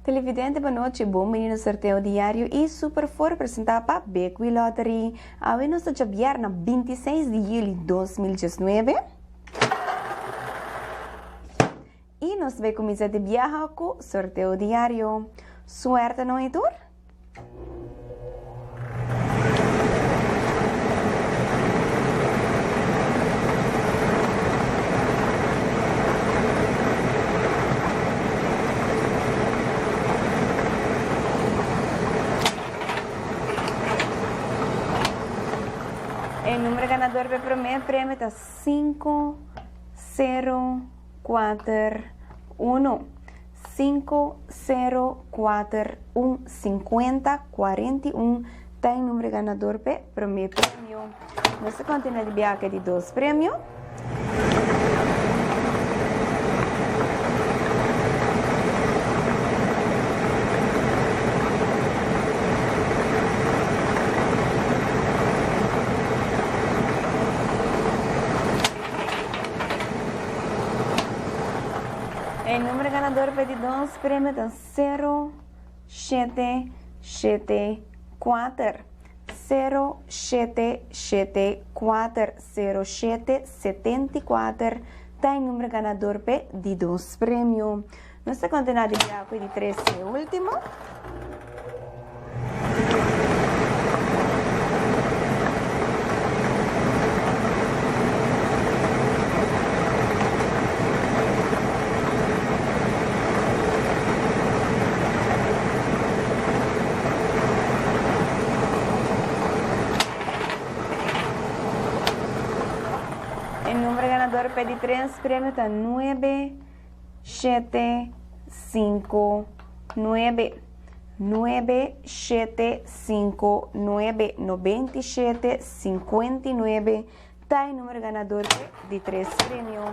Televidente, boa noite. Bom menino sorteio diário e super for apresentar para Bequi Lottery. A ver nosso dia na 26 de julho de 2019. E nós vamos começar de viajar com sorteio diário. Suerte, não é, Tur? El número ganador del primer premio está 5, 0, 4, 1. 5, 0, 4, 1, 50, 41. Está el número ganador del primer premio. Vamos a continuar el viaje de 2 premios. El número ganador de 2 premios es 0, 7, 7, 4. 0, 7, 7, 4. 0, 7, 74. Está el número ganador de 2 premios. Nuestra continuidad de viaje de 3 y último. El número ganador de 3 premios está 9, 7, 5, 9. 9, 7, 5, 9. 97, 59. Está el número ganador de 3 premios.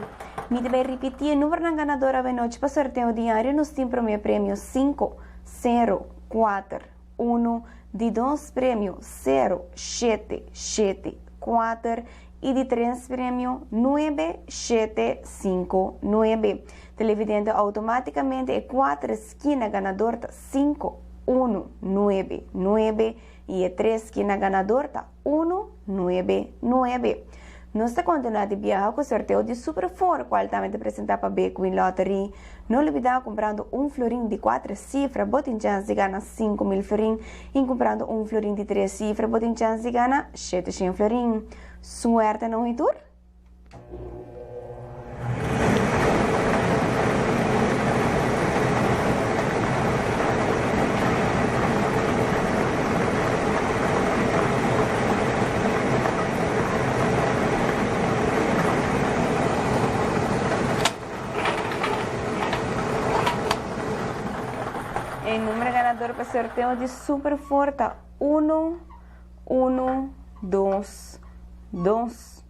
Me debe repetir el número ganador de noche para sorteo diario. Nos tiene primer premio 5, 0, 4, 1. De 2 premios 0, 7, 7, 4. Y de 3 premios 9, 7, 5, 9. Televidente automáticamente el 4 esquina ganador 5, 1, 9, 9. Y el 3 esquina ganador 1, 9, 9. Nuestra continuidad de viaje con sorteo de Super 4, cual también te presenta para Bequi Lottery. No olvidar comprando un florín de 4 cifras, botin chance de ganar 5.000 florín. Y comprando un florín de 3 cifras, botin chance de ganar 700 florín. Suerte, ¿no, Hitur? El número ganador para sorteo de Super Forte 1, 1, 2, 2.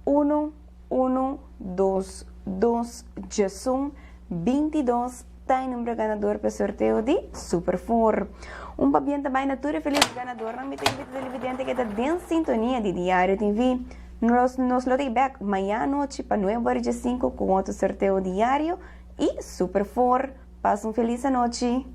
1, 1, 2, 2. Jason 22. Está el número ganador para sorteo de Super 4. Un papiente también natural feliz ganador. No me tengo que televidente que está en sintonía de Diario TV. Nos lo doy back mañana noche para 9:05 con otro sorteo diario y Super 4. Pasa una feliz noche.